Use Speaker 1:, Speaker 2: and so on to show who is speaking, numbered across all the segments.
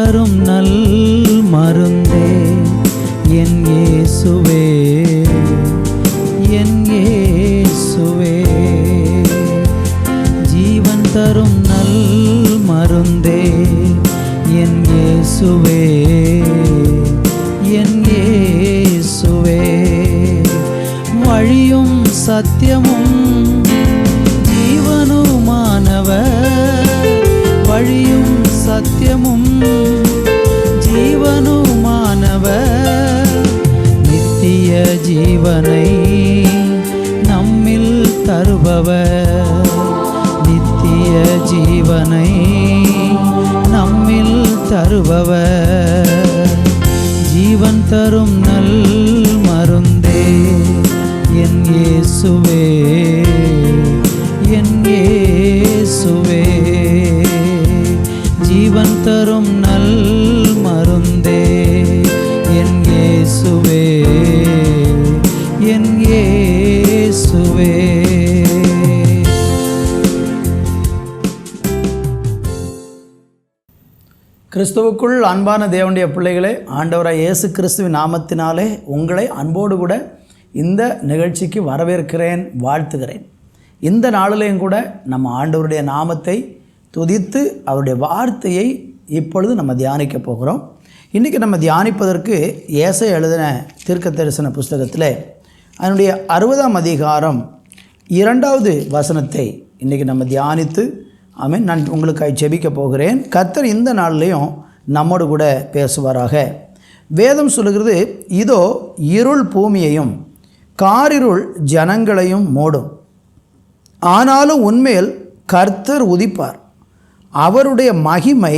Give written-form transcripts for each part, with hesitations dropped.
Speaker 1: தரும் நல் மருந்தே என் இயேசுவே, என் இயேசுவே. ஜீவன் தரும் நல் மருந்தே என் இயேசுவே, என் இயேசுவே. வழியும் சத்தியமும் ஜீவனுமானவர், வழியும் சத்தியமும் ஜீவனுமானவர். நித்திய ஜீவனை நம்மில் தருபவர், நித்திய ஜீவனை நம்மில் தருபவர். ஜீவன் தரும் நல் மருந்தே என் இயேசுவே, என் இயேசுவே. ஜீவன் தரும் நல் மருந்தே என் இயேசுவே, என் இயேசுவே. கிறிஸ்துவுக்குள் அன்பான தேவனுடைய பிள்ளைகளே, ஆண்டவராய் இயேசு கிறிஸ்துவின் நாமத்தினாலே உங்களை அன்போடு கூட இந்த நிகழ்ச்சிக்கு வரவேற்கிறேன், வாழ்த்துகிறேன். இந்த நாளிலேயும் கூட நம்ம ஆண்டவருடைய நாமத்தை துதித்து அவருடைய வார்த்தையை இப்பொழுது நம்ம தியானிக்க போகிறோம். இன்றைக்கி நம்ம தியானிப்பதற்கு ஏசாயா எழுதின தீர்க்க தரிசன புஸ்தகத்தில் அதனுடைய 60ஆம் அதிகாரம் 2வது வசனத்தை இன்றைக்கி நம்ம தியானித்து ஆமென் நான் உங்களுக்காக ஜெபிக்க போகிறேன். கர்த்தர் இந்த நாள்லேயும் நம்மோடு கூட பேசுவாராக. வேதம் சொல்லுகிறது, இதோ இருள் பூமியையும் காரிருள் ஜனங்களையும் மூடும், ஆனாலும் உன்மேல் கர்த்தர் உதிப்பார், அவருடைய மகிமை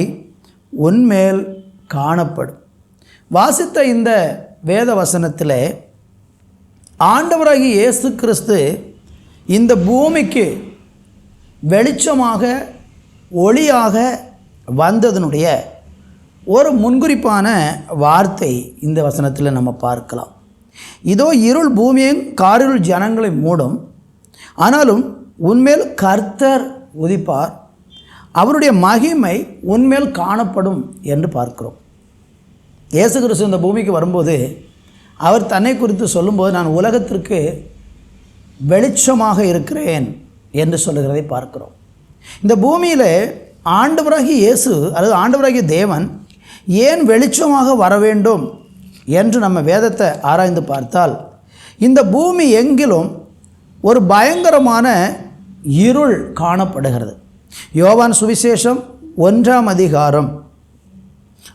Speaker 1: உன்மேல் காணப்படும். வாசித்த இந்த வேத வசனத்தில் ஆண்டவராகிய இயேசு கிறிஸ்து இந்த பூமிக்கு வெளிச்சமாக ஒளியாக வந்ததனுடைய ஒரு முன்குறிப்பான வார்த்தை இந்த வசனத்தில் நம்ம பார்க்கலாம். இதோ இருள் பூமியும் காரிருள் ஜனங்களை மூடும், ஆனாலும் உன்மேல் கர்த்தர் உதிப்பார், அவருடைய மகிமை உன்மேல் காணப்படும் என்று பார்க்கிறோம். இயேசு கிறிஸ்து இந்த பூமிக்கு வரும்போது அவர் தன்னை குறித்து சொல்லும்போது, நான் உலகத்திற்கு வெளிச்சமாக இருக்கிறேன் என்று சொல்லுகிறதை பார்க்கிறோம். இந்த பூமியில் ஆண்டவராகிய இயேசு அல்லது ஆண்டவராகிய தேவன் ஏன் வெளிச்சமாக வர வேண்டும் என்று நம்ம வேதத்தை ஆராய்ந்து பார்த்தால், இந்த பூமி எங்கிலும் ஒரு பயங்கரமான இருள் காணப்படுகிறது. யோவான் சுவிசேஷம் 1ஆம் அதிகாரம்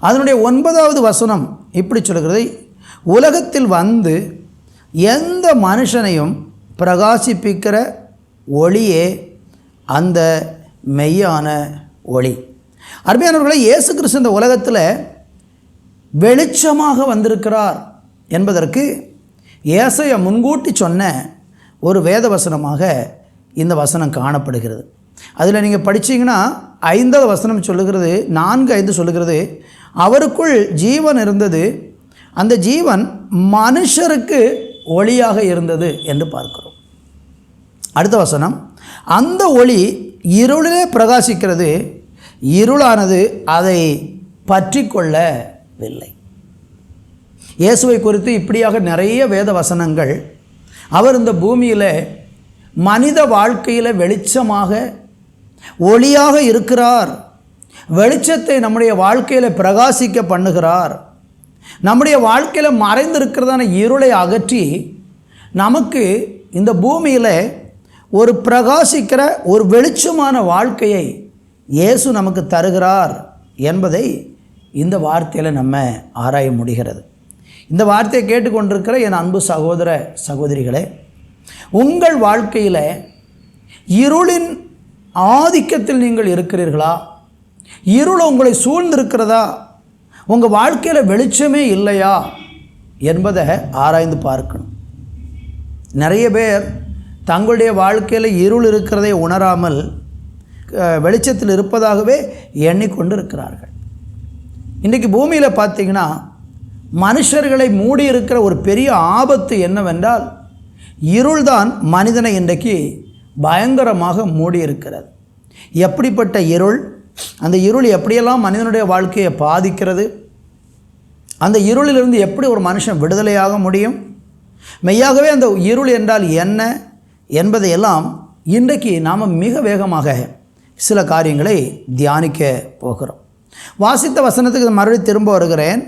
Speaker 1: அதனுடைய 9வது வசனம் இப்படி சொல்கிறது, உலகத்தில் வந்து எந்த மனுஷனையும் பிரகாசிப்பிக்கிற ஒளியே அந்த மெய்யான ஒளி. அருமையானவர்களே, இயேசு கிறிஸ்து இந்த உலகத்தில் வெளிச்சமாக வந்திருக்கிறார் என்பதற்கு ஏசாயா முன்கூட்டி சொன்ன ஒரு வேத வசனமாக இந்த வசனம் காணப்படுகிறது. அதில் நீங்கள் படித்தீங்கன்னா 5வது வசனம் சொல்லுகிறது, 4:5 சொல்லுகிறது, அவருக்குள் ஜீவன் இருந்தது, அந்த ஜீவன் மனுஷருக்கு ஒளியாக இருந்தது என்று பார்க்கிறோம். அடுத்த வசனம், அந்த ஒளி இருளிலே பிரகாசிக்கிறது, இருளானது அதை பற்றி கொள்ளவில்லை. இயேசுவை குறித்து இப்படியாக நிறைய வேத வசனங்கள், அவர் இந்த பூமியில் மனித வாழ்க்கையில் வெளிச்சமாக ஒளியாக இருக்கிறார், வெளிச்சத்தை நம்முடைய வாழ்க்கையில் பிரகாசிக்க பண்ணுகிறார், நம்முடைய வாழ்க்கையில் மறைந்திருக்கிறதான இருளை அகற்றி நமக்கு இந்த பூமியில் ஒரு பிரகாசிக்கிற ஒரு வெளிச்சமான வாழ்க்கையை இயேசு நமக்கு தருகிறார் என்பதை இந்த வார்த்தையில் நம்ம ஆராய முடிகிறது. இந்த வார்த்தையை கேட்டுக்கொண்டிருக்கிற என் அன்பு சகோதர சகோதரிகளே, உங்கள் வாழ்க்கையில் இருளின் ஆதிக்கத்தில் நீங்கள் இருக்கிறீர்களா? இருள் உங்களை சூழ்ந்திருக்கிறதா? உங்கள் வாழ்க்கையில் வெளிச்சமே இல்லையா என்பதை ஆராய்ந்து பார்க்கணும். நிறைய பேர் தங்களுடைய வாழ்க்கையில் இருள் இருக்கிறதை உணராமல் வெளிச்சத்தில் இருப்பதாகவே எண்ணிக்கொண்டு இருக்கிறார்கள். இன்றைக்கி பூமியில் பார்த்திங்கன்னா மனுஷர்களை மூடி இருக்கிற ஒரு பெரிய ஆபத்து என்னவென்றால், இருள்தான் மனிதனை இன்றைக்கு பயங்கரமாக மூடி இருக்கிறது. எப்படிப்பட்ட இருள்? அந்த இருள் எப்படியெல்லாம் மனிதனுடைய வாழ்க்கையை பாதிக்கிறது, அந்த இருளிலிருந்து எப்படி ஒரு மனுஷன் விடுதலையாக முடியும், மெய்யாகவே அந்த இருள் என்றால் என்ன என்பதையெல்லாம் இன்றைக்கு நாம் மிக வேகமாக சில காரியங்களை தியானிக்க போகிறோம். வாசித்த வசனத்துக்கு மறுபடியும் திரும்ப வருகிறேன்.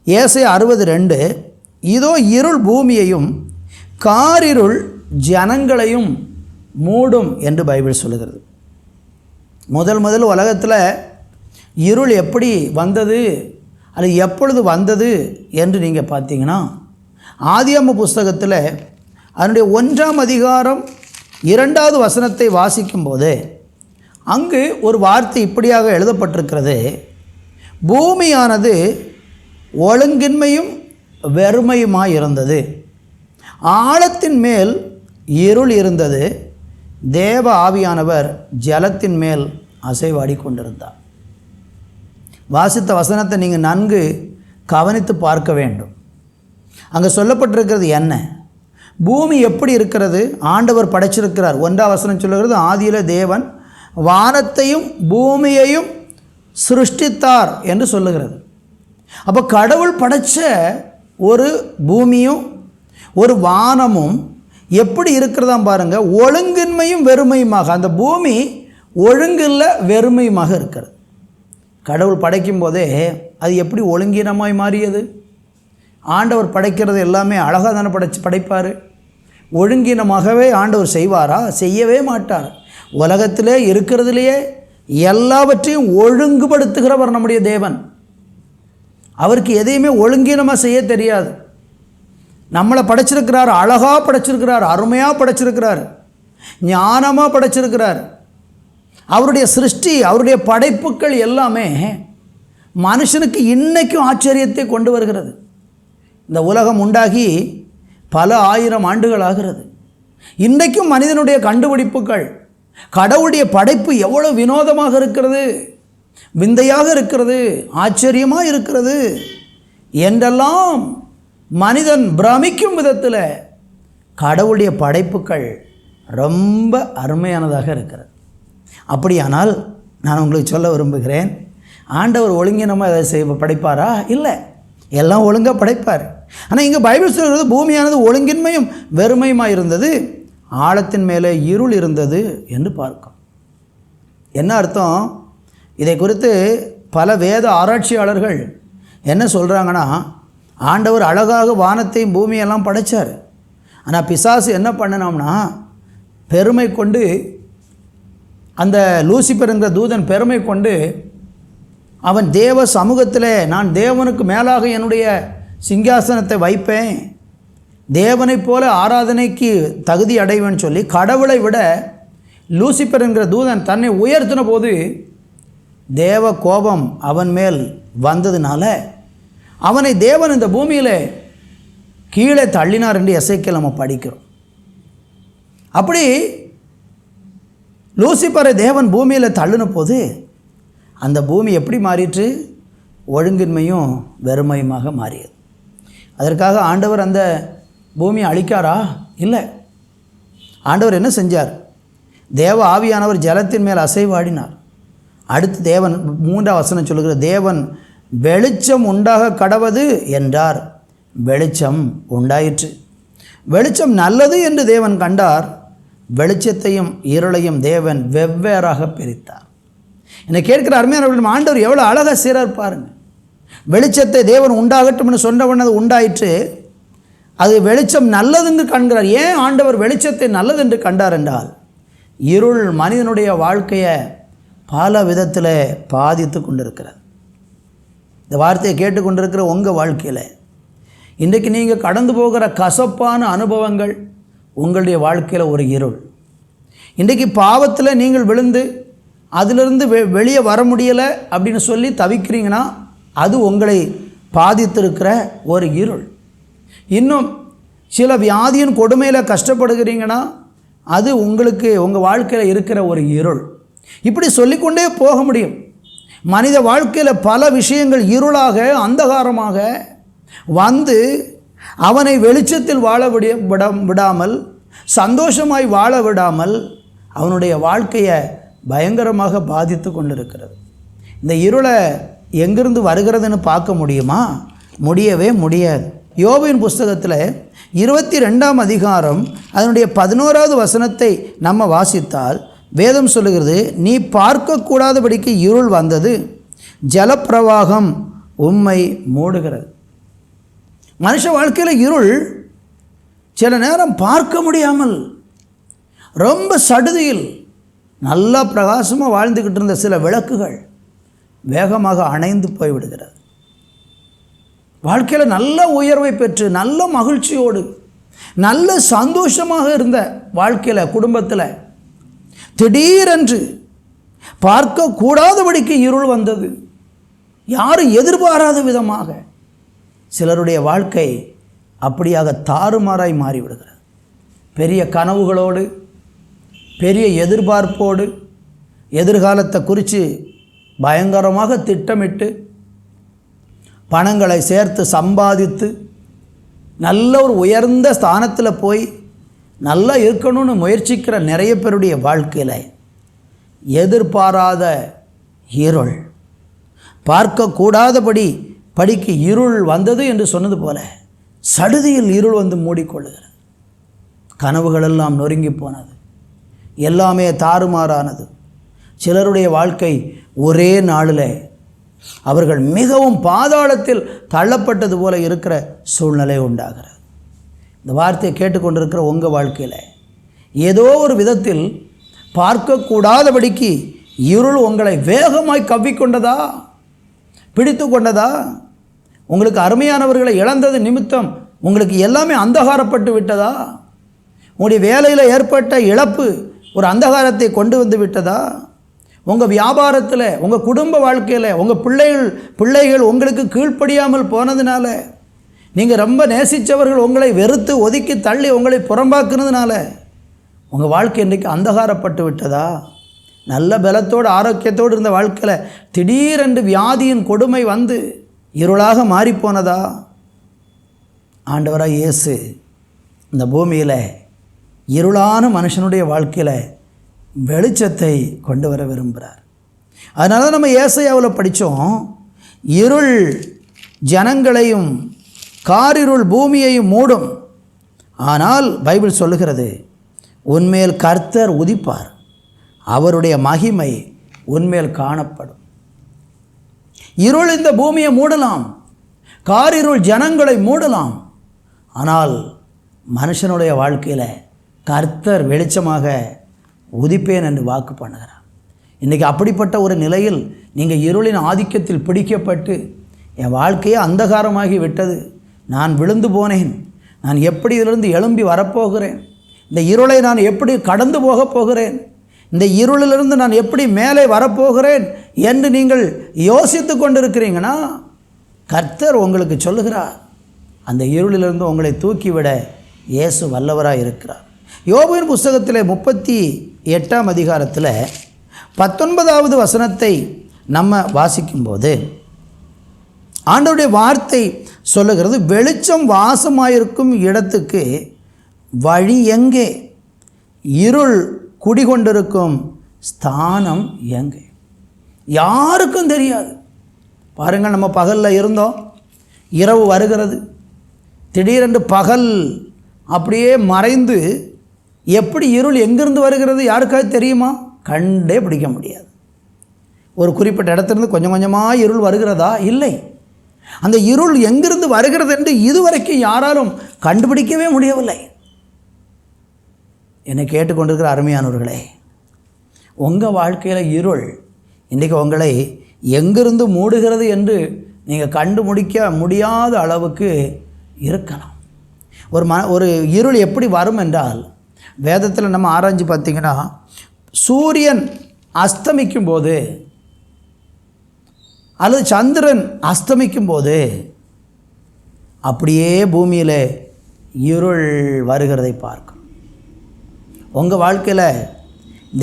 Speaker 1: ஏசாயா 60:2, இதோ இருள் பூமியையும் காரிருள் ஜனங்களையும் மூடும் என்று பைபிள் சொல்லுகிறது. முதல் உலகத்தில் இருள் எப்படி வந்தது, அது எப்பொழுது வந்தது என்று நீங்கள் பார்த்தீங்கன்னா, ஆதியாகம புஸ்தகத்தில் அதனுடைய 1ஆம் அதிகாரம் 2வது வசனத்தை வாசிக்கும்போது அங்கு ஒரு வார்த்தை இப்படியாக எழுதப்பட்டிருக்கிறது, பூமியானது ஒழுங்கின்மையும் வெறுமையுமாய் இருந்தது, ஆழத்தின் மேல் இருள் இருந்தது, தேவ ஆவியானவர் ஜலத்தின் மேல் அசைவாடி கொண்டிருந்தார். வாசித்த வசனத்தை நீங்கள் நன்கு கவனித்து பார்க்க வேண்டும். அங்கே சொல்லப்பட்டிருக்கிறது என்ன, பூமி எப்படி இருக்கிறது, ஆண்டவர் படைச்சிருக்கிறார். 1ஆம் வசனம் சொல்லுகிறது, ஆதியில் தேவன் வானத்தையும் பூமியையும் சிருஷ்டித்தார் என்று சொல்லுகிறது. அப்போ கடவுள் படைச்ச ஒரு பூமியும் ஒரு வானமும் எப்படி இருக்கிறதாம் பாருங்கள், ஒழுங்கின்மையும் வெறுமையுமாக. அந்த பூமி ஒழுங்கில்ல வெறுமையுமாக இருக்கிறது. கடவுள் படைக்கும் போதே அது எப்படி ஒழுங்கீனமாய் மாறியது? ஆண்டவர் படைக்கிறது எல்லாமே அழகாக தானே படைப்பார். ஒழுங்கீனமாகவே ஆண்டவர் செய்வாரா? செய்யவே மாட்டார். உலகத்திலே இருக்கிறதுலையே எல்லாவற்றையும் ஒழுங்குபடுத்துகிறவர் நம்முடைய தேவன். அவருக்கு எதையுமே ஒழுங்கீனமாக செய்ய தெரியாது. நம்மளை படைச்சிருக்கிறார், அழகாக படைச்சிருக்கிறார், அருமையாக படைச்சிருக்கிறார், ஞானமாக படைச்சிருக்கிறார். அவருடைய சிருஷ்டி, அவருடைய படைப்புகள் எல்லாமே மனுஷனுக்கு இன்றைக்கும் ஆச்சரியத்தை கொண்டு வருகிறது. இந்த உலகம் உண்டாகி பல ஆயிரம் ஆண்டுகள் ஆகிறது. இன்றைக்கும் மனிதனுடைய கண்டுபிடிப்புகள், கடவுளுடைய படைப்பு எவ்வளோ வினோதமாக இருக்கிறது, விந்தையாக இருக்கிறது, ஆச்சரியமாக இருக்கிறது என்றெல்லாம் மனிதன் பிரமிக்கும் விதத்தில் கடவுளுடைய படைப்புகள் ரொம்ப அருமையானதாக இருக்கிறது. அப்படியானால் நான் உங்களுக்கு சொல்ல விரும்புகிறேன், ஆண்டவர் ஒழுங்கினமாக எதை படைப்பாரா? இல்லை, எல்லாம் ஒழுங்காக படைப்பார். ஆனால் இங்கே பைபிள் சொல்கிறது பூமியானது ஒழுங்கின்மையும் வெறுமையுமாக இருந்தது, ஆழத்தின் மேலே இருள் இருந்தது என்று பார்க்கும். என்ன அர்த்தம்? இதை குறித்து பல வேத ஆராய்ச்சியாளர்கள் என்ன சொல்கிறாங்கன்னா, ஆண்டவர் அழகாக வானத்தையும் பூமியெல்லாம் படைத்தார். ஆனால் பிசாசு என்ன பண்ணினோம்னா, பெருமை கொண்டு, அந்த லூசிபருங்கிற தூதன் பெருமை கொண்டு அவன் தேவ சமூகத்தில் நான் தேவனுக்கு மேலாக என்னுடைய சிங்காசனத்தை வைப்பேன், தேவனைப் போல ஆராதனைக்கு தகுதி அடைவேன்னு சொல்லி கடவுளை விட லூசிபர் என்கிற தூதன் தன்னை உயர்த்தின போது தேவ கோபம் அவன் மேல் வந்ததுனால அவனை தேவன் இந்த பூமியில் கீழே தள்ளினார் என்று எசேக்கியேல் நம்ம படிக்கிறோம். அப்படி லூசிபரை தேவன் பூமியில் தள்ளின போது அந்த பூமி எப்படி மாறிற்று? ஒழுங்கின்மையும் வெறுமையுமாக மாறியது. அதற்காக ஆண்டவர் அந்த பூமியை அழிக்காரா? இல்லை. ஆண்டவர் என்ன செஞ்சார்? தேவ ஆவியானவர் ஜலத்தின் மேல் அசைவாடினார். அடுத்து தேவன் 3ஆம் வசனம் சொல்லுகிற, தேவன் வெளிச்சம் உண்டாக கடவது என்றார், வெளிச்சம் உண்டாயிற்று. வெளிச்சம் நல்லது என்று தேவன் கண்டார், வெளிச்சத்தையும் இருளையும் தேவன் வெவ்வேறாக பிரித்தார். என்னை கேட்கிற அருமையானவர்கள், ஆண்டவர் எவ்வளோ அழகாக செய்கிறார் பாருங்க. வெளிச்சத்தை தேவன் உண்டாகட்டும்னு சொன்னவனது உண்டாயிற்று, அது வெளிச்சம் நல்லதுன்னு கண்கிறார். ஏன் ஆண்டவர் வெளிச்சத்தை நல்லது என்று கண்டார் என்றால், இருள் மனிதனுடைய வாழ்க்கையை பல விதத்தில் பாதித்து கொண்டிருக்கிறது. இந்த வார்த்தையை கேட்டுக்கொண்டிருக்கிற உங்கள் வாழ்க்கையில் இன்றைக்கு நீங்கள் கடந்து போகிற கசப்பான அனுபவங்கள் உங்களுடைய வாழ்க்கையில் ஒரு இருள். இன்றைக்கு பாவத்தில் நீங்கள் விழுந்து அதிலிருந்து வெளியே வர முடியலை அப்படின்னு சொல்லி தவிக்கிறீங்கன்னா அது உங்களை பாதித்திருக்கிற ஒரு இருள். இன்னும் சில வியாதியின் கொடுமையில் கஷ்டப்படுகிறீங்கன்னா அது உங்களுக்கு உங்கள் வாழ்க்கையில் இருக்கிற ஒரு இருள். இப்படி சொல்லிக்கொண்டே போக முடியும். மனித வாழ்க்கையில் பல விஷயங்கள் இருளாக அந்தகாரமாக வந்து அவனை வெளிச்சத்தில் வாழ விடாமல், சந்தோஷமாய் வாழ விடாமல் அவனுடைய வாழ்க்கையை பயங்கரமாக பாதித்து கொண்டிருக்கிறது. இந்த இருளை எங்கிருந்து வருகிறதுன்னு பார்க்க முடியுமா? முடியவே முடியாது. யோபின் புஸ்தகத்தில் 22ஆம் அதிகாரம் அதனுடைய 11வது வசனத்தை நம்ம வாசித்தால் வேதம் சொல்லுகிறது, நீ பார்க்கக்கூடாதபடிக்கு இருள் வந்தது, ஜலப்பிரவாகம் உம்மை மூடுகிறது. மனுஷ வாழ்க்கையில் இருள் சில நேரம் பார்க்க முடியாமல் ரொம்ப சடுதியில் நல்லா பிரகாசமாக வாழ்ந்துக்கிட்டு இருந்த சில விளக்குகள் வேகமாக அணைந்து போய்விடுகிறது. வாழ்க்கையில் நல்ல உயர்வை பெற்று நல்ல மகிழ்ச்சியோடு நல்ல சந்தோஷமாக இருந்த வாழ்க்கையில் குடும்பத்தில் திடீரென்று பார்க்கக்கூடாதபடிக்கு இருள் வந்தது. யாரும் எதிர்பாராத விதமாக சிலருடைய வாழ்க்கை அப்படியாக தாறுமாறாய் மாறிவிடுகிறது. பெரிய கனவுகளோடு பெரிய எதிர்பார்ப்போடு எதிர்காலத்தை குறித்து பயங்கரமாக திட்டமிட்டு பணங்களை சேர்த்து சம்பாதித்து நல்ல ஒரு உயர்ந்த ஸ்தானத்தில் போய் நல்லா இருக்கணும்னு முயற்சிக்கிற நிறைய பேருடைய வாழ்க்கையில் எதிர்பாராத இருள், பார்க்கக்கூடாதபடி படிக்கு இருள் வந்தது என்று சொன்னது போல சடுதியில் இருள் வந்து மூடிக்கொள்ளுகிறது. கனவுகளெல்லாம் நொறுங்கி போனது, எல்லாமே தாறுமாறானது. சிலருடைய வாழ்க்கை ஒரே நாளில் அவர்கள் மிகவும் பாதாளத்தில் தள்ளப்பட்டது போல இருக்கிற சூழ்நிலை உண்டாகிறது. இந்த வார்த்தையை கேட்டுக்கொண்டிருக்கிற உங்கள் வாழ்க்கையில் ஏதோ ஒரு விதத்தில் பார்க்கக்கூடாதபடிக்கு இருள் உங்களை வேகமாய் கவ்விக்கொண்டதா, பிடித்து கொண்டதா? உங்களுக்கு அருமையானவர்களை இழந்தது நிமித்தம் உங்களுக்கு எல்லாமே அந்தகாரப்பட்டு விட்டதா? உங்களுடைய வேலையில் ஏற்பட்ட இழப்பு ஒரு அந்தகாரத்தை கொண்டு வந்து விட்டதா? உங்கள் வியாபாரத்தில், உங்கள் குடும்ப வாழ்க்கையில், உங்கள் பிள்ளைகள் உங்களுக்கு கீழ்ப்படியாமல் போனதுனால, நீங்கள் ரொம்ப நேசித்தவர்கள் உங்களை வெறுத்து ஒதுக்கி தள்ளி உங்களை புறம்பாக்குனதுனால உங்கள் வாழ்க்கை இன்றைக்கு அந்தகாரப்பட்டு விட்டதா? நல்ல பலத்தோடு ஆரோக்கியத்தோடு இருந்த வாழ்க்கையில் திடீரென்று வியாதியின் கொடுமை வந்து இருளாக மாறிப்போனதா? ஆண்டவராக இயேசு இந்த பூமியில் இருளான மனுஷனுடைய வாழ்க்கையில் வெளிச்சத்தை கொண்டு வர விரும்புகிறார். அதனால தான் நம்ம ஏசாயாவில் படித்தோம், இருள் ஜனங்களையும் காரிருள் பூமியையும் மூடும், ஆனால் பைபிள் சொல்லுகிறது, உன்மேல் கர்த்தர் உதிப்பார், அவருடைய மகிமை உன்மேல் காணப்படும். இருள் இந்த பூமியை மூடலாம், காரிருள் ஜனங்களை மூடலாம், ஆனால் மனுஷனுடைய வாழ்க்கையில் கர்த்தர் வெளிச்சமாக உதிப்பேன் என்று வாக்கு பண்ணுகிறார். இன்றைக்கி அப்படிப்பட்ட ஒரு நிலையில் நீங்கள் இருளின் ஆதிக்கத்தில் பிடிக்கப்பட்டு என் வாழ்க்கையே அந்தகாரமாகி விட்டது, நான் விழுந்து போனேன், நான் எப்படி இதிலிருந்து எழும்பி வரப்போகிறேன், இந்த இருளை நான் எப்படி கடந்து போகப் போகிறேன், இந்த இருளிலிருந்து நான் எப்படி மேலே வரப்போகிறேன் என்று நீங்கள் யோசித்து கொண்டிருக்கிறீங்கன்னா, கர்த்தர் உங்களுக்கு சொல்லுகிறார், அந்த இருளிலிருந்து உங்களை தூக்கிவிட இயேசு வல்லவராக இருக்கிறார். யோபுவின் புஸ்தகத்தில் 38ஆம் அதிகாரத்தில் 19வது வசனத்தை நம்ம வாசிக்கும்போது ஆண்டவருடைய வார்த்தை சொல்லுகிறது, வெளிச்சம் வாசமாயிருக்கும் இடத்துக்கு வழி எங்கே, இருள் குடிகொண்டிருக்கும் ஸ்தானம் எங்கே? யாருக்கும் தெரியாது. பாருங்கள், நம்ம பகலில் இருந்தோம், இரவு வருகிறது, திடீரென்று பகல் அப்படியே மறைந்து எப்படி இருள் எங்கிருந்து வருகிறது யாருக்காவது தெரியுமா? கண்டே பிடிக்க முடியாது. ஒரு குறிப்பிட்ட இடத்துலேருந்து கொஞ்சம் கொஞ்சமாக இருள் வருகிறதா? இல்லை. அந்த இருள் எங்கிருந்து வருகிறது என்று இதுவரைக்கும் யாராலும் கண்டுபிடிக்கவே முடியவில்லை. என்னை கேட்டுக்கொண்டிருக்கிற அருமையானவர்களே, உங்கள் வாழ்க்கையில் இருள் இன்றைக்கி உங்களை எங்கிருந்து மூடுகிறது என்று நீங்கள் கண்டுபிடிக்க முடியாத அளவுக்கு இருக்கலாம். ஒரு இருள் எப்படி வரும் என்றால், வேதத்தில் நம்ம ஆராய்ச்சி பார்த்திங்கன்னா, சூரியன் அஸ்தமிக்கும் போது அல்லது சந்திரன் அஸ்தமிக்கும் போது அப்படியே பூமியில் இருள் வருகிறதை பார்க்கும். உங்கள் வாழ்க்கையில்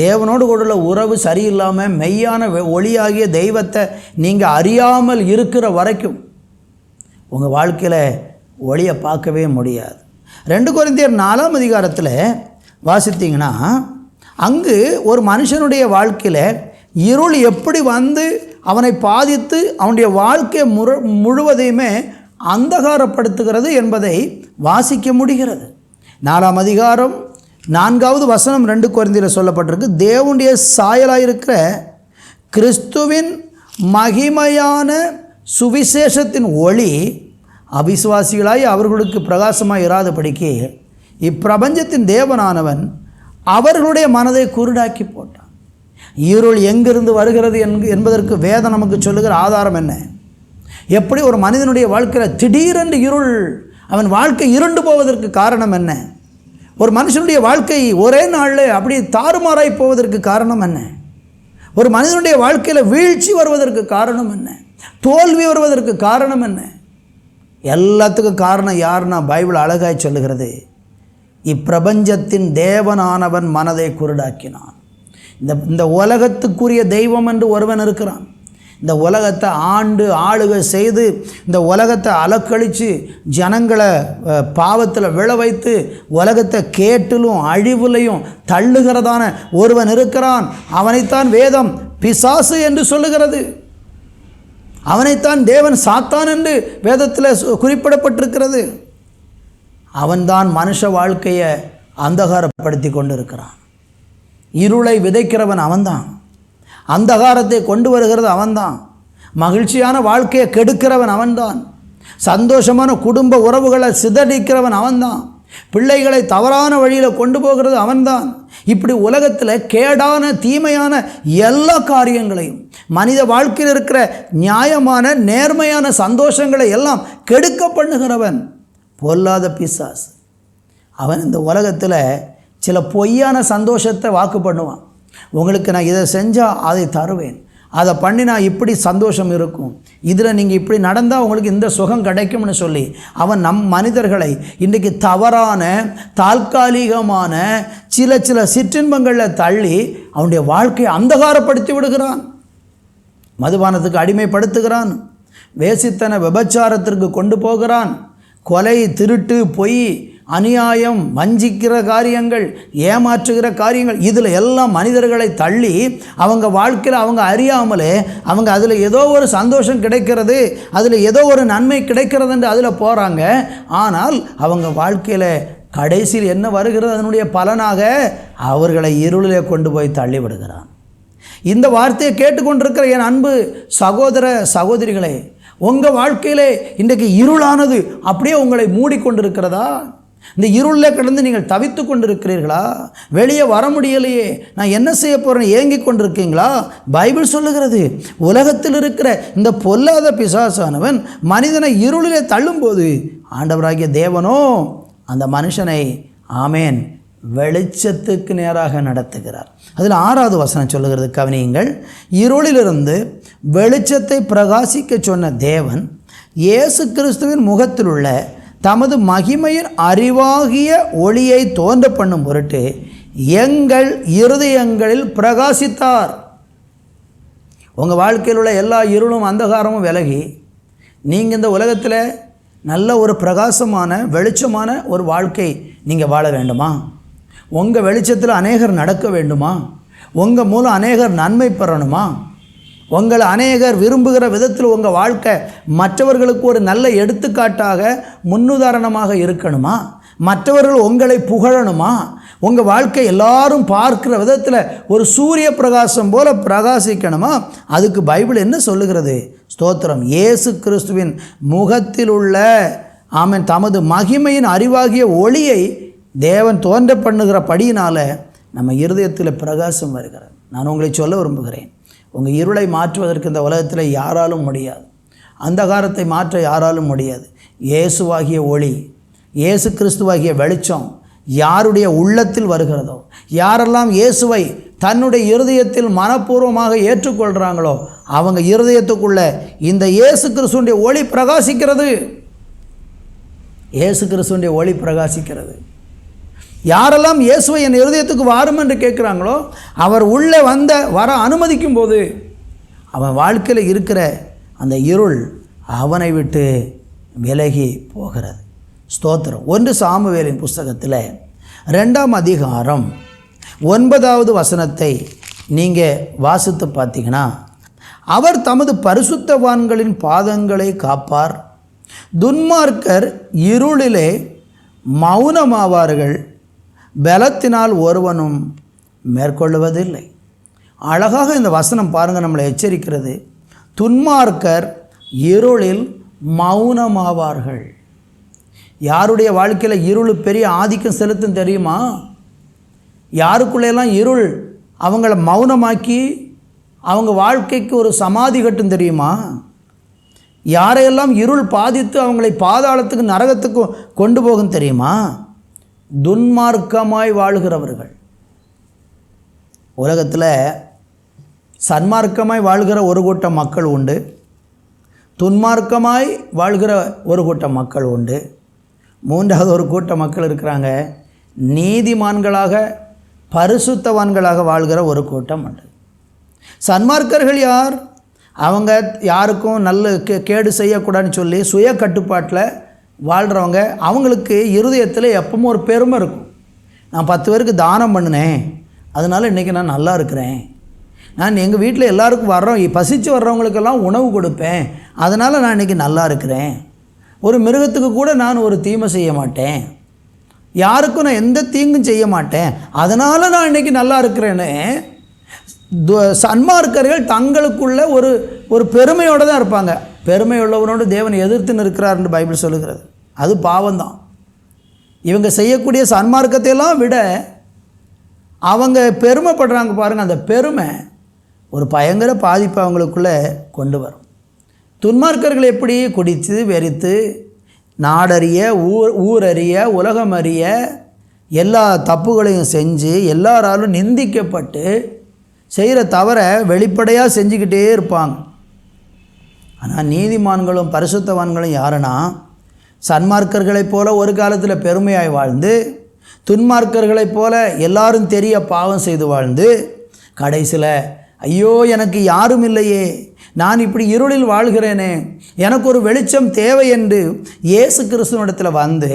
Speaker 1: தேவனோடு கூட உறவு சரியில்லாமல் மெய்யான ஒளியாகிய தெய்வத்தை நீங்கள் அறியாமல் இருக்கிற வரைக்கும் உங்கள் வாழ்க்கையில் ஒளியை பார்க்கவே முடியாது. 2 கொரிந்தியர் 4ஆம் அதிகாரத்தில் வாசித்தீங்கன்னா அங்கு ஒரு மனுஷனுடைய வாழ்க்கையில் இருள் எப்படி வந்து அவனை பாதித்து அவனுடைய வாழ்க்கையை முழுவதையுமே அந்தகாரப்படுத்துகிறது என்பதை வாசிக்க முடிகிறது. 4ஆம் அதிகாரம் 4வது வசனம் 2 கொரிந்தியரில் சொல்லப்பட்டிருக்கு. தேவனுடைய சாயலாயிருக்கிற கிறிஸ்துவின் மகிமையான சுவிசேஷத்தின் ஒளி அவிசுவாசிகளாய் அவர்களுக்கு பிரகாசமாக இராதபடிக்கு இப்பிரபஞ்சத்தின் தேவனானவன் அவர்களுடைய மனதை குருடாக்கி போட்டான். இருள் எங்கிருந்து வருகிறது என்பதற்கு வேதம் நமக்கு சொல்லுகிற ஆதாரம் என்ன? எப்படி ஒரு மனிதனுடைய வாழ்க்கையில் திடீரென்று இருள், அவன் வாழ்க்கை இருண்டு போவதற்கு காரணம் என்ன? ஒரு மனுஷனுடைய வாழ்க்கை ஒரே நாளில் அப்படி தாறுமாறாய் போவதற்கு காரணம் என்ன? ஒரு மனிதனுடைய வாழ்க்கையில் வீழ்ச்சி வருவதற்கு காரணம் என்ன? தோல்வி வருவதற்கு காரணம் என்ன? எல்லாத்துக்கும் காரணம் யாருன்னா பைபிள் அழகாய் சொல்லுகிறது, இப்பிரபஞ்சத்தின் தேவனானவன் மனதை குருடாக்கினான். இந்த உலகத்துக்குரிய தெய்வம் என்று ஒருவன் இருக்கிறான். இந்த உலகத்தை ஆளுகை செய்து இந்த உலகத்தை அலக்கழித்து ஜனங்களை பாவத்தில் விழ வைத்து உலகத்தை கேட்டிலும் அழிவுலையும் தள்ளுகிறதான ஒருவன் இருக்கிறான். அவனைத்தான் வேதம் பிசாசு என்று சொல்லுகிறது. அவனைத்தான் தேவன் சாத்தான் என்று வேதத்தில் குறிப்பிடப்பட்டிருக்கிறது. அவன்தான் மனுஷ வாழ்க்கையை அந்தகாரப்படுத்தி கொண்டு இருக்கிறான். இருளை விதைக்கிறவன் அவன்தான். அந்தகாரத்தை கொண்டு வருகிறது அவன்தான். மகிழ்ச்சியான வாழ்க்கையை கெடுக்கிறவன் அவன்தான். சந்தோஷமான குடும்ப உறவுகளை சிதறடிக்கிறவன் அவன்தான். பிள்ளைகளை தவறான வழியில் கொண்டு போகிறது அவன்தான். இப்படி உலகத்தில் கேடான தீமையான எல்லா காரியங்களையும் மனித வாழ்க்கையில் இருக்கிற நியாயமான நேர்மையான சந்தோஷங்களை எல்லாம் கெடுக்க பண்ணுகிறவன் பொல்லாத பிசாசு. அவன் இந்த உலகத்தில் சில பொய்யான சந்தோஷத்தை வாக்கு பண்ணுவான். உங்களுக்கு நான் இதை செஞ்சால் அதை தருவேன், அதை பண்ணினா இப்படி சந்தோஷம் இருக்கும், இதில் நீங்கள் இப்படி நடந்தால் உங்களுக்கு இந்த சுகம் கிடைக்கும்னு சொல்லி அவன் மனிதர்களை இன்றைக்கு தவறான தாற்காலிகமான சில சிற்றின்பங்களில் தள்ளி அவனுடைய வாழ்க்கையை அந்தகாரப்படுத்தி விடுகிறான். மதுபானத்துக்கு அடிமைப்படுத்துகிறான், வேசித்தன விபச்சாரத்திற்கு கொண்டு போகிறான், கொலை, திருட்டு, பொய், அநியாயம், வஞ்சிக்கிற காரியங்கள், ஏமாற்றுகிற காரியங்கள், இதில் எல்லாம் மனிதர்களை தள்ளி அவங்க வாழ்க்கையில் அவங்க அறியாமலே அவங்க அதில் ஏதோ ஒரு சந்தோஷம் கிடைக்கிறது, அதில் ஏதோ ஒரு நன்மை கிடைக்கிறது என்று அதில் போகிறாங்க. ஆனால் அவங்க வாழ்க்கையில் கடைசியில் என்ன வருகிறது? அதனுடைய பலனாக அவர்களை இருளிலே கொண்டு போய் தள்ளி விடுகிறான். இந்த வார்த்தையை கேட்டுக்கொண்டிருக்கிற என் அன்பு சகோதர சகோதரிகளே, உங்கள் வாழ்க்கையிலே இன்றைக்கு இருளானது அப்படியே உங்களை மூடிக்கொண்டிருக்கிறதா? இந்த இருளில் கிடந்து நீங்கள் தவித்து கொண்டிருக்கிறீர்களா? வெளியே வர முடியலையே, நான் என்ன செய்ய போகிறேன்னு ஏங்கி கொண்டிருக்கீங்களா? பைபிள் சொல்லுகிறது, உலகத்தில் இருக்கிற இந்த பொல்லாத பிசாசானவன் மனிதனை இருளிலே தள்ளும்போது ஆண்டவராகிய தேவனோ அந்த மனுஷனை ஆமேன் வெளிச்சத்துக்கு நேராக நடத்துகிறார். அதில் 6வது வசனம் சொல்லுகிறது, கவனியுங்கள். இருளிலிருந்து வெளிச்சத்தை பிரகாசிக்க சொன்ன தேவன் இயேசு கிறிஸ்துவின் முகத்தில் உள்ள தமது மகிமையின் அறிவாகிய ஒளியை தோன்ற பண்ணும் பொருட்டு எங்கள் இருதயங்களில் பிரகாசித்தார். உங்கள் வாழ்க்கையில் உள்ள எல்லா இருளும் அந்தகாரமும் விலகி நீங்கள் இந்த உலகத்தில் நல்ல ஒரு பிரகாசமான வெளிச்சமான ஒரு வாழ்க்கை நீங்கள் வாழ வேண்டுமா? உங்கள் வெளிச்சத்தில் அநேகர் நடக்க வேண்டுமா? உங்கள் மூலம் அநேகர் நன்மை பெறணுமா? உங்களை அநேகர் விரும்புகிற விதத்தில் உங்கள் வாழ்க்கை மற்றவர்களுக்கு ஒரு நல்ல எடுத்துக்காட்டாக முன்னுதாரணமாக இருக்கணுமா? மற்றவர்கள் உங்களை புகழணுமா? உங்கள் வாழ்க்கை எல்லாரும் பார்க்கிற விதத்தில் ஒரு சூரிய பிரகாசம் போல பிரகாசிக்கணுமா? அதுக்கு பைபிள் என்ன சொல்லுகிறது? ஸ்தோத்திரம். இயேசு கிறிஸ்துவின் முகத்தில் உள்ள ஆமென் தமது மகிமையின் அறிவாகிய ஒளியை தேவன் தோன்ற பண்ணுகிறபடியினால் நம்ம இருதயத்தில் பிரகாசம் வருகிறது. நான் உங்களை சொல்ல விரும்புகிறேன், உங்கள் இருளை மாற்றுவதற்கு இந்த உலகத்தில் யாராலும் முடியாது. அந்தகாரத்தை மாற்ற யாராலும் முடியாது. இயேசுவாகிய ஒளி, இயேசு கிறிஸ்துவாகிய வெளிச்சம் யாருடைய உள்ளத்தில் வருகிறதோ, யாரெல்லாம் இயேசுவை தன்னுடைய இருதயத்தில் மனப்பூர்வமாக ஏற்றுக்கொள்கிறாங்களோ அவங்க இருதயத்துக்குள்ள இந்த இயேசு கிறிஸ்துடைய ஒளி பிரகாசிக்கிறது. இயேசு கிறிஸ்துடைய ஒளி பிரகாசிக்கிறது. யாரெல்லாம் இயேசுவை என் இருதயத்துக்கு வாரும் என்று கேட்குறாங்களோ அவர் உள்ளே வர அனுமதிக்கும் போது அவன் வாழ்க்கையில் இருக்கிற அந்த இருள் அவனை விட்டு விலகி போகிறது. ஸ்தோத்திரம். 1 சாமுவேலின் புஸ்தகத்தில் 2ஆம் அதிகாரம் 9வது வசனத்தை நீங்கள் வாசித்து பார்த்தீங்கன்னா, அவர் தமது பரிசுத்தவான்களின் பாதங்களை காப்பார், துன்மார்க்கர் இருளிலே மௌனமாவார்கள், பலத்தினால் ஒருவனும் மேற்கொள்வதில்லை. அழகாக இந்த வசனம் பாருங்கள், நம்மளை எச்சரிக்கிறது. துன்மார்க்கர் இருளில் மௌனமாவார்கள். யாருடைய வாழ்க்கையில் இருள் பெரிய ஆதிக்கம் செலுத்தும் தெரியுமா? யாருக்குள்ளெல்லாம் இருள் அவங்கள மௌனமாக்கி அவங்க வாழ்க்கைக்கு ஒரு சமாதி கட்டும் தெரியுமா? யாரையெல்லாம் இருள் பாதித்து அவங்களை பாதாளத்துக்கு நரகத்துக்கு கொண்டு போகும் தெரியுமா? துன்மார்க்கமாய் வாழ்கிறவர்கள். உலகத்தில் சன்மார்க்கமாய் வாழ்கிற ஒரு கூட்டம் மக்கள் உண்டு, துன்மார்க்கமாய் வாழ்கிற ஒரு கூட்டம் மக்கள் உண்டு. 3வது ஒரு கூட்ட மக்கள் இருக்கிறாங்க, நீதிமான்களாக பரிசுத்தவான்களாக வாழ்கிற ஒரு கூட்டம் உண்டு. சன்மார்க்கர்கள் யார்? அவங்க யாருக்கும் நல்ல கேடு செய்யக்கூடாதுன்னு சொல்லி சுய கட்டுப்பாட்டில் வாழ்கிறவங்க. அவங்களுக்கு இருதயத்தில் எப்பவும் ஒரு பெருமை இருக்கும். நான் 10 பேருக்கு தானம் பண்ணினேன், அதனால் இன்றைக்கி நான் நல்லா இருக்கிறேன். நான் எங்கள் வீட்டில் எல்லாருக்கும் பசித்து வர்றவங்களுக்கெல்லாம் உணவு கொடுப்பேன், அதனால் நான் இன்றைக்கி நல்லா இருக்கிறேன். ஒரு மிருகத்துக்கு கூட நான் ஒரு தீமை செய்ய மாட்டேன், யாருக்கும் நான் எந்த தீங்கும் செய்ய மாட்டேன், அதனால் நான் இன்றைக்கி நல்லா இருக்கிறேன்னு சன்மார்க்கர்கள் தங்களுக்குள்ள ஒரு பெருமையோடு தான் இருப்பாங்க. பெருமையுள்ளவனோடு தேவன் எதிர்த்து நிற்கிறார்னு பைபிள் சொல்லுகிறது. அது பாவம்தான். இவங்க செய்யக்கூடிய சன்மார்க்கத்தையெல்லாம் விட அவங்க பெருமைப்படுறாங்க பாருங்கள், அந்த பெருமை ஒரு பயங்கர பாதிப்பை அவங்களுக்குள்ளே கொண்டு வரும். துன்மார்க்கர்கள் எப்படி? குடித்து வெறித்து நாடறிய ஊரறிய உலகம் அறிய எல்லா தப்புகளையும் செஞ்சு எல்லாராலும் நிந்திக்கப்பட்டு செய்கிற தவறை வெளிப்படையாக செஞ்சுக்கிட்டே இருப்பாங்க. ஆனால் நீதிமான்களும் பரிசுத்தவான்களும் யாருன்னா, சன்மார்க்கர்களைப் போல ஒரு காலத்தில் பெருமையாய் வாழ்ந்து, துன்மார்க்கர்களைப் போல எல்லாரும் தெரிய பாவம் செய்து வாழ்ந்து, கடைசியில் ஐயோ எனக்கு யாரும் இல்லையே, நான் இப்படி இருளில் வாழ்கிறேனே, எனக்கு ஒரு வெளிச்சம் தேவை என்று இயேசு கிறிஸ்துவிடத்தில் வந்து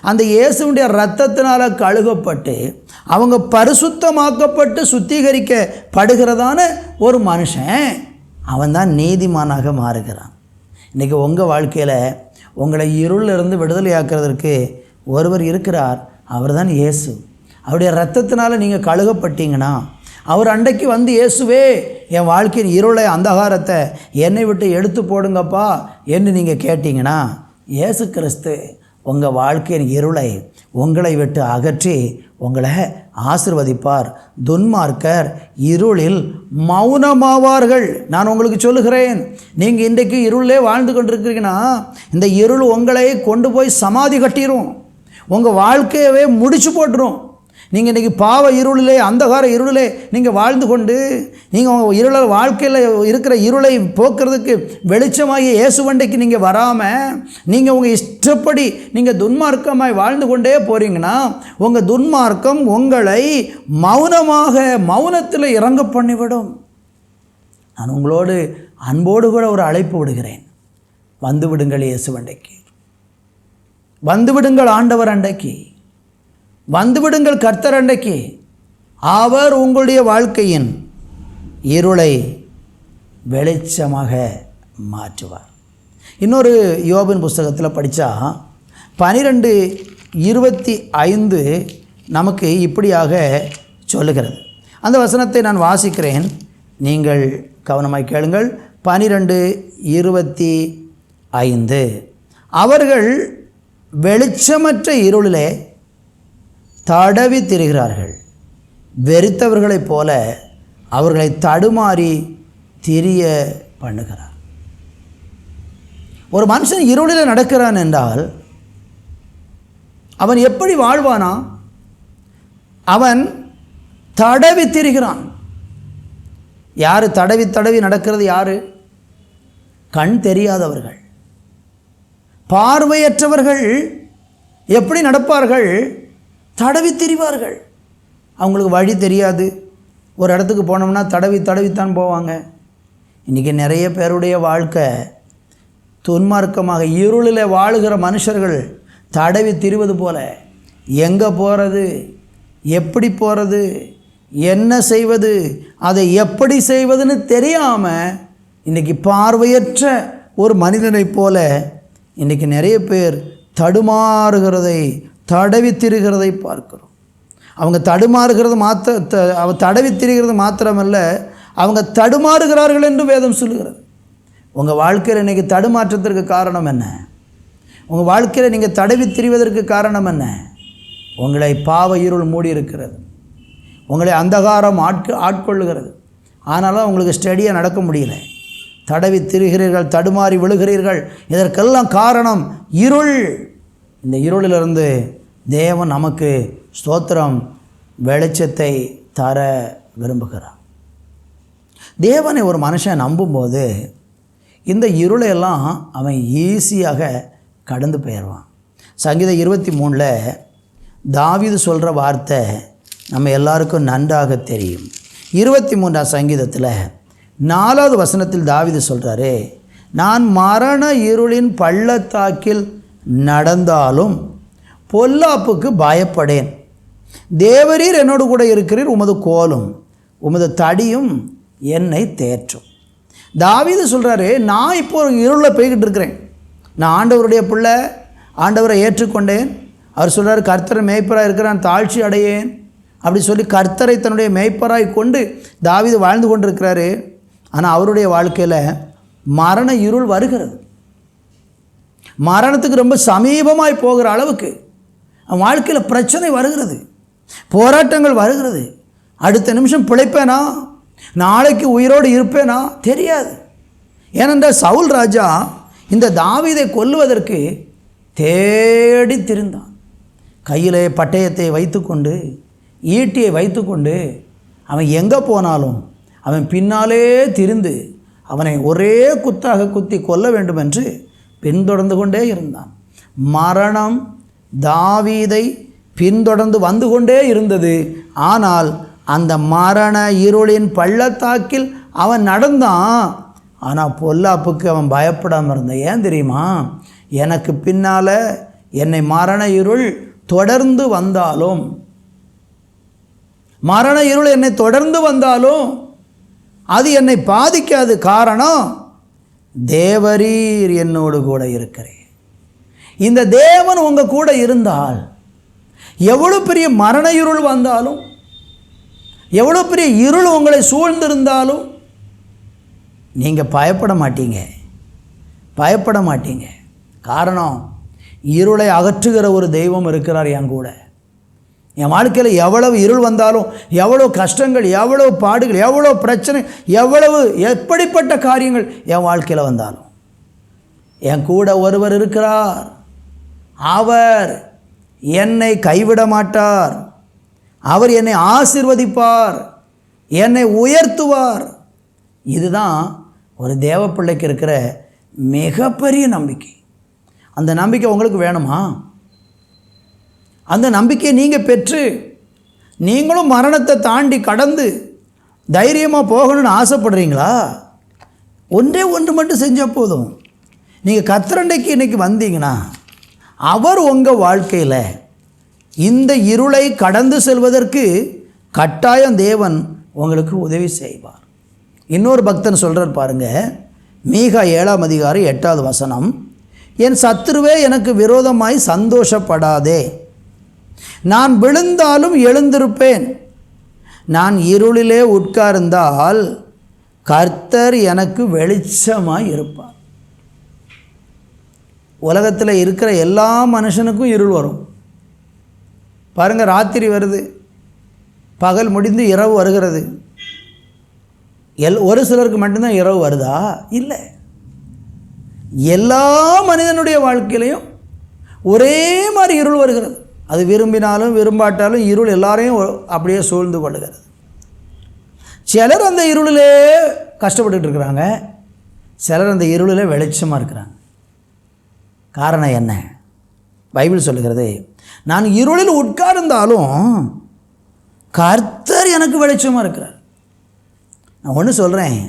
Speaker 1: அந்த இயேசுடைய இரத்தத்தினால் கழுகப்பட்டு அவங்க பரிசுத்தமாக்கப்பட்டு சுத்திகரிக்கப்படுகிறதான ஒரு மனுஷன், அவன்தான் நீதிமானாக மாறுகிறான். இன்றைக்கி உங்கள் வாழ்க்கையில் உங்களை இருளிலிருந்து விடுதலையாக்குறதற்கு ஒருவர் இருக்கிறார், அவர் தான் இயேசு. அவருடைய இரத்தத்தினால் நீங்கள் கழுகப்பட்டீங்கன்னா, அவர் அன்றைக்கு வந்து இயேசுவே என் வாழ்க்கையின் இருளை அந்தகாரத்தை என்னை விட்டு எடுத்து போடுங்கப்பா என்று நீங்கள் கேட்டிங்கன்னா, இயேசு கிறிஸ்து உங்கள் வாழ்க்கையின் இருளை உங்களை விட்டு அகற்றி உங்களை ஆசீர்வதிப்பார். துன்மார்க்கர் இருளில் மௌனமாவார்கள். நான் உங்களுக்கு சொல்லுகிறேன், நீங்கள் இன்றைக்கு இருளிலே வாழ்ந்து கொண்டிருக்கிறீங்கன்னா, இந்த இருள் உங்களை கொண்டு போய் சமாதி கட்டிடும், உங்கள் வாழ்க்கையவே முடிச்சு போட்டுரும். நீங்கள் இன்றைக்கி பாவ இருளிலே அந்தகார இருளிலே நீங்கள் வாழ்ந்து கொண்டு நீங்கள் உங்கள் இருள வாழ்க்கையில் இருக்கிற இருளை போக்குறதுக்கு வெளிச்சமாகி இயேசுவண்டைக்கு நீங்கள் வராமல் நீங்கள் உங்கள் இஷ்டப்படி நீங்கள் துன்மார்க்கமாய் வாழ்ந்து கொண்டே போகிறீங்கன்னா, உங்கள் துன்மார்க்கம் உங்களை மௌனத்தில் இறங்க பண்ணிவிடும். நான் உங்களோடு அன்போடு கூட ஒரு அழைப்பு விடுகிறேன், வந்து விடுங்கள் இயேசுவண்டைக்கு, வந்து விடுங்கள் ஆண்டவர் அண்டைக்கு, வந்துவிடுங்கள் கர்த்தர் அண்டைக்கு. அவர் உங்களுடைய வாழ்க்கையின் இருளை வெளிச்சமாக மாற்றுவார். இன்னொரு யோபின் புஸ்தகத்தில் படித்தா 12:25 நமக்கு இப்படியாக சொல்லுகிறது. அந்த வசனத்தை நான் வாசிக்கிறேன், நீங்கள் கவனமாய் கேளுங்கள். 12:25 அவர்கள் வெளிச்சமற்ற இருளிலே தடவி திரிகிறார்கள், வெறித்தவர்களைப் போல அவர்களை தடுமாறி திரிய பண்ணுகிறார். ஒரு மனுஷன் இருளில் நடக்கிறான் என்றால் அவன் எப்படி வாழ்வானா? அவன் தடவி திரிகிறான். யார் தடவி தடவி நடக்கிறது? யார்? கண் தெரியாதவர்கள், பார்வையற்றவர்கள் எப்படி நடப்பார்கள்? தடவி திரிவார்கள். அவங்களுக்கு வழி தெரியாது, ஒரு இடத்துக்கு போனோம்னா தடவித்தான் போவாங்க. இன்றைக்கி நிறைய பேருடைய வாழ்க்கை துன்மார்க்கமாக இருளில் வாழுகிற மனுஷர்கள் தடவி திரிவது போல, எங்கே போகிறது, எப்படி போகிறது, என்ன செய்வது, அதை எப்படி செய்வதுன்னு தெரியாமல் இன்றைக்கி பார்வையற்ற ஒரு மனிதனைப் போல இன்றைக்கி நிறைய பேர் தடுமாறுகிறதை, தடவி திரிகிறதை பார்க்கிறோம். அவங்க தடுமாறுகிறது தடவி திரிகிறது மாத்திரமல்ல, அவங்க தடுமாறுகிறார்கள் என்று வேதம் சொல்லுகிறது. உங்கள் வாழ்க்கையில் இன்றைக்கி தடுமாற்றத்திற்கு காரணம் என்ன? உங்கள் வாழ்க்கையில் நீங்கள் தடவி திரிவதற்கு காரணம் என்ன? உங்களை பாவ இருள் மூடி இருக்கிறது, உங்களை அந்தகாரம் ஆட்கொள்ளுகிறது. ஆனாலும் உங்களுக்கு ஸ்டடியாக நடக்க முடியல, தடவி திரிகிறீர்கள், தடுமாறி விழுகிறீர்கள். இதற்கெல்லாம் காரணம் இருள். இந்த இருளிலிருந்து தேவன் நமக்கு ஸ்தோத்திரம் வெளிச்சத்தை தர விரும்புகிறார். தேவனை ஒரு மனுஷன் நம்பும்போது இந்த இருளையெல்லாம் அவன் ஈஸியாக கடந்து போயிடுவான். சங்கீதம் 23 தாவீது சொல்கிற வார்த்தை நம்ம எல்லாருக்கும் நன்றாக தெரியும். 23ஆம் சங்கீதத்தில் 4வது வசனத்தில் தாவீது சொல்கிறாரு, நான் மரண இருளின் பள்ளத்தாக்கில் நடந்தாலும் பொல்லாப்புக்கு பயப்படேன். தேவரீர் என்னோடு கூட இருக்கிறீர், உமது கோலும் உமது தடியும் என்னை தேற்றும். தாவீது சொல்கிறாரு, நான் இப்போ இருளில் போய்கிட்டு இருக்கிறேன், நான் ஆண்டவருடைய பிள்ளை, ஆண்டவரை ஏற்றுக்கொண்டேன். அவர் சொல்கிறார், கர்த்தரை மேய்ப்பராக இருக்கிறான், தாழ்ச்சி அடையேன் அப்படி சொல்லி கர்த்தரை தன்னுடைய மேய்ப்பராய் கொண்டு தாவீது வாழ்ந்து கொண்டிருக்கிறாரு. ஆனால் அவருடைய வாழ்க்கையில் மரண இருள் வருகிறது. மரணத்துக்கு ரொம்ப சமீபமாய் போகிற அளவுக்கு அவன் வாழ்க்கையில் பிரச்சனை வருகிறது, போராட்டங்கள் வருகிறது. அடுத்த நிமிஷம் பிழைப்பேனா, நாளைக்கு உயிரோடு இருப்பேனா தெரியாது. ஏனென்றால் சவுல் ராஜா இந்த தாவீதை கொல்லுவதற்கு தேடி திரிந்தான். கையிலே பட்டயத்தை வைத்துக்கொண்டு, ஈட்டியை வைத்துக்கொண்டு அவன் எங்கே போனாலும் அவன் பின்னாலே திரிந்து அவனை ஒரே குத்தாக குத்தி கொல்ல வேண்டும் என்று பின்தொடர்ந்து கொண்டே இருந்தான். மரணம் தாவீதை பின்தொடர்ந்து வந்து கொண்டே இருந்தது. ஆனால் அந்த மரண இருளின் பள்ளத்தாக்கில் அவன் நடந்தான். ஆனால் பொல்லாப்புக்கு அவன் பயப்படாமல் இருந்தான். ஏன் தெரியுமா? எனக்கு பின்னால் என்னை மரண இருள் தொடர்ந்து வந்தாலும், மரண இருள் என்னை தொடர்ந்து வந்தாலும் அது என்னை பாதிக்காது. காரணம், தேவரீர் என்னோடு கூட இருக்கிறேன். இந்த தேவன் உங்கள் கூட இருந்தால் எவ்வளோ பெரிய மரண இருள் வந்தாலும், எவ்வளோ பெரிய இருள் உங்களை சூழ்ந்திருந்தாலும் நீங்கள் பயப்பட மாட்டீங்க. காரணம், இருளை அகற்றுகிற ஒரு தெய்வம் இருக்கிறார் என் கூட. என் வாழ்க்கையில் எவ்வளவு இருள் வந்தாலும், எவ்வளோ கஷ்டங்கள், எவ்வளோ பாடுகள், எவ்வளோ பிரச்சனை, எப்படிப்பட்ட காரியங்கள் என் வாழ்க்கையில் வந்தாலும் என் கூட ஒருவர் இருக்கிறார். அவர் என்னை கைவிட மாட்டார். அவர் என்னை ஆசீர்வதிப்பார், என்னை உயர்த்துவார். இதுதான் ஒரு தேவ பிள்ளைக்கு இருக்கிற மிகப்பெரிய நம்பிக்கை. அந்த நம்பிக்கை உங்களுக்கு வேணுமா? அந்த நம்பிக்கையை நீங்கள் பெற்று நீங்களும் மரணத்தை தாண்டி கடந்து தைரியமாக போகணும்னு ஆசைப்படுறீங்களா? ஒன்றே ஒன்று மட்டும் செஞ்சால் போதும். நீங்கள் கர்த்தரண்டைக்கு இன்றைக்கி வந்தீங்கன்னா அவர் உங்கள் வாழ்க்கையில் இந்த இருளை கடந்து செல்வதற்கு கட்டாயம் தேவன் உங்களுக்கு உதவி செய்வார். இன்னொரு பக்தன் சொல்கிறார் பாருங்கள், மீகா 7ஆம் அதிகாரம் 8வது வசனம், என் சத்துருவே எனக்கு விரோதமாய் சந்தோஷப்படாதே, நான் விழுந்தாலும் எழுந்திருப்பேன், நான் இருளிலே உட்கார்ந்தால் கர்த்தர் எனக்கு வெளிச்சமாய் இருப்பார். உலகத்தில் இருக்கிற எல்லா மனுஷனுக்கும் இருள் வரும் பாருங்கள். ராத்திரி வருது, பகல் முடிந்து இரவு வருகிறது. ஒரு சிலருக்கு மட்டும்தான் இரவு வருதா? இல்லை, எல்லா மனிதனுடைய வாழ்க்கையிலையும் ஒரே மாதிரி இருள் வருகிறது. அது விரும்பினாலும் விரும்பாட்டாலும் இருள் எல்லாரையும் அப்படியே சூழ்ந்து கொள்ளுகிறது. சிலர் அந்த இருளிலே கஷ்டப்பட்டுக்கிட்டு இருக்கிறாங்க, சிலர் அந்த இருளிலே வெளிச்சமாக இருக்கிறாங்க. காரணம் என்ன? பைபிள் சொல்லுகிறது, நான் இருளில் உட்கார்ந்தாலும் கர்த்தர் எனக்கு வெளிச்சமாக இருக்கிறார். நான் ஒன்று சொல்கிறேன்,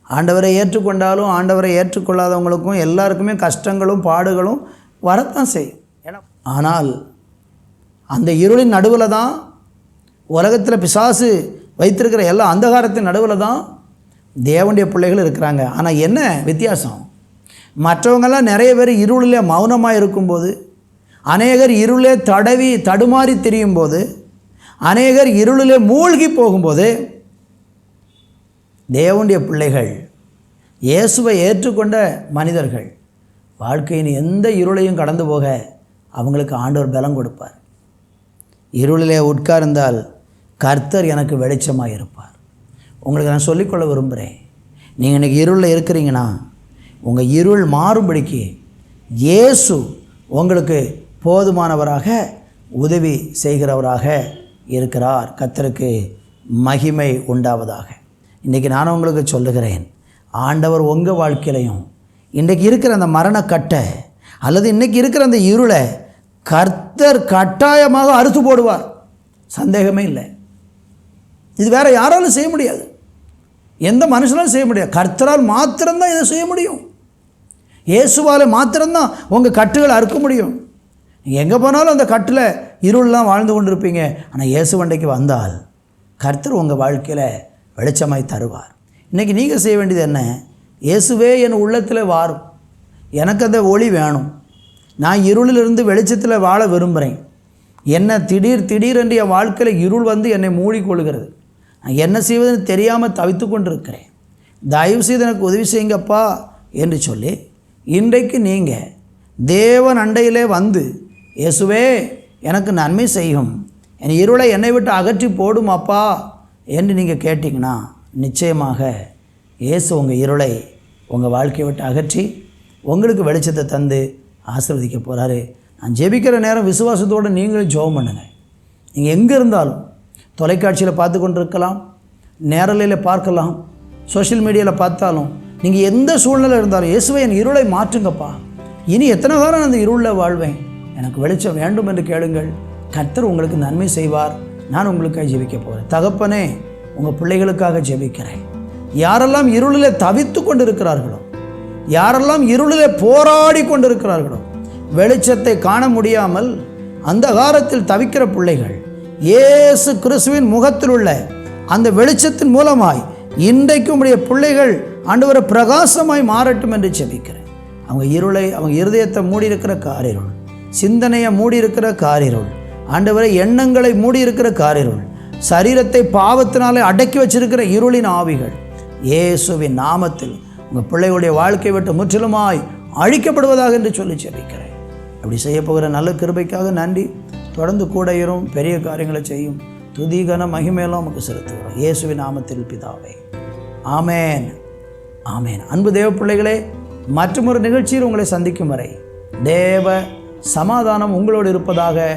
Speaker 1: ஆண்டவரை ஏற்றுக்கொண்டாலும் ஆண்டவரை ஏற்றுக்கொள்ளாதவங்களுக்கும் எல்லாருக்குமே கஷ்டங்களும் பாடுகளும் வரத்தான் செய்யும். ஆனால் அந்த இருளின் நடுவில் தான் உலகத்தில் பிசாசு வைத்திருக்கிற எல்லா அந்தகாரத்தின் நடுவில் தான் தேவனுடைய பிள்ளைகள் இருக்கிறாங்க. ஆனால் என்ன வித்தியாசம்? மற்றவங்கெல்லாம் நிறைய பேர் இருளிலே மௌனமாக இருக்கும்போது, அநேகர் இருளிலே தடுமாறி திரியும் போது, அநேகர் இருளிலே மூழ்கி போகும்போது, தேவனுடைய பிள்ளைகள், இயேசுவை ஏற்றுக்கொண்ட மனிதர்கள் வாழ்க்கையின் எந்த இருளையும் கடந்து போக அவங்களுக்கு ஆண்டவர் பலம் கொடுப்பார். இருளிலே உட்கார்ந்தால் கர்த்தர் எனக்கு வெளிச்சமாக இருப்பார். உங்களுக்கு நான் சொல்லிக்கொள்ள விரும்புகிறேன், நீங்கள் இன்றைக்கி இருளில் இருக்கிறீங்கன்னா உங்கள் இருள் மாறும்படிக்கு இயேசு உங்களுக்கு போதுமானவராக உதவி செய்கிறவராக இருக்கிறார். கர்த்தருக்கு மகிமை உண்டாவதாக. இன்றைக்கி நான் உங்களுக்கு சொல்லுகிறேன், ஆண்டவர் உங்கள் வாழ்க்கையிலையும் இன்றைக்கி இருக்கிற அந்த மரணக்கட்டை அல்லது இன்றைக்கி இருக்கிற அந்த இருளை கர்த்தர் கட்டாயமாக அறுத்து போடுவார். சந்தேகமே இல்லை. இது வேறு யாராலும் செய்ய முடியாது, எந்த மனுஷனாலும் செய்ய முடியாது. கர்த்தரால் மாத்திரம்தான் இதை செய்ய முடியும். இயேசுவால் மாத்திரம்தான் உங்கள் கட்டுகளை அறுக்க முடியும். நீங்கள் எங்கே போனாலும் அந்த கட்டில் இருள்லாம் வாழ்ந்து கொண்டு இருப்பீங்க. ஆனால் இயேசு வண்டைக்கு வந்தால் கர்த்தர் உங்கள் வாழ்க்கையில் வெளிச்சமாய் தருவார். இன்றைக்கி நீங்கள் செய்ய வேண்டியது என்ன? இயேசுவே என் உள்ளத்தில் வாரும், எனக்கு அந்த ஒளி வேணும், நான் இருளிலிருந்து வெளிச்சத்தில் வாழ விரும்புகிறேன். என்ன திடீரென்று என் வாழ்க்கையில் இருள் வந்து என்னை மூடிக்கொள்கிறது, நான் என்ன செய்வதுன்னு தெரியாமல் தவித்து கொண்டு இருக்கிறேன், தயவு செய்து எனக்கு உதவி செய்யுங்கப்பா என்று சொல்லி இன்றைக்கு நீங்கள் தேவன் அண்டையிலே வந்து, இயேசுவே எனக்கு நன்மை செய்யும், என் இருளை என்னை விட்டு அகற்றி போடும் அப்பா என்று நீங்கள் கேட்டிங்கன்னா நிச்சயமாக இயேசு உங்கள் இருளை உங்கள் வாழ்க்கையை விட்டு அகற்றி உங்களுக்கு வெளிச்சத்தை தந்து ஆசீர்வதிக்க போகிறாரு. நான் ஜெபிக்கிற நேரம் விசுவாசத்தோடு நீங்களும் ஜெபம் பண்ணுங்கள். நீங்கள் எங்கே இருந்தாலும், தொலைக்காட்சியில் பார்த்து கொண்டு இருக்கலாம், நேரலையில் பார்க்கலாம், சோஷியல் மீடியாவில் பார்த்தாலும், நீங்கள் எந்த சூழ்நிலை இருந்தாலும், இயேசுவை என் இருளை மாற்றுங்கப்பா, இனி எத்தனை காலம் நான் அந்த இருளில் வாழ்வேன், எனக்கு வெளிச்சம் வேண்டும் என்று கேளுங்கள். கர்த்தர் உங்களுக்கு நன்மை செய்வார். நான் உங்களுக்காக ஜெபிக்க போகிறேன். தகப்பனே, உங்கள் பிள்ளைகளுக்காக ஜெபிக்கிறேன். யாரெல்லாம் இருளிலே தவித்து கொண்டு இருக்கிறார்களோ, யாரெல்லாம் இருளிலே போராடி கொண்டிருக்கிறார்களோ, வெளிச்சத்தை காண முடியாமல் அந்தகாரத்தில் தவிக்கிற பிள்ளைகள், இயேசு கிறிஸ்துவின் முகத்தில் உள்ள அந்த வெளிச்சத்தின் மூலமாய் இன்றைக்கு உடைய பிள்ளைகள் ஆண்டவரை பிரகாசமாய் மாறட்டும் என்று ஜெபிக்கிறேன். அவங்க இருளை, அவங்க இருதயத்தை மூடி இருக்கிற காரிருள், சிந்தனையை மூடி இருக்கிற காரிருள், ஆண்டவரை எண்ணங்களை மூடி இருக்கிற காரிருள், சரீரத்தை பாவத்தினாலே அடக்கி வச்சிருக்கிற இருளின் ஆவிகள் இயேசுவின் நாமத்தில் உங்கள் பிள்ளைகளுடைய வாழ்க்கை விட்டு முற்றிலுமாய் அழிக்கப்படுவதாக என்று சொல்லி ஜெபிக்கிறேன். அப்படி செய்ய போகிற நல்ல கிருபைக்காக நன்றி. தொடர்ந்து கூட இரும், பெரிய காரியங்களை செய்யும். துதிகன மகிமையெல்லாம் நமக்கு செலுத்துகிறோம் இயேசுவின் நாமத்தில் பிதாவே. ஆமேன், ஆமேன். அன்பு தேவ பிள்ளைகளே, மற்றொரு நிகழ்ச்சியில் உங்களை சந்திக்கும் வரை தேவ சமாதானம் உங்களோடு இருப்பதாக.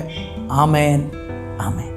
Speaker 1: ஆமேன், ஆமேன்.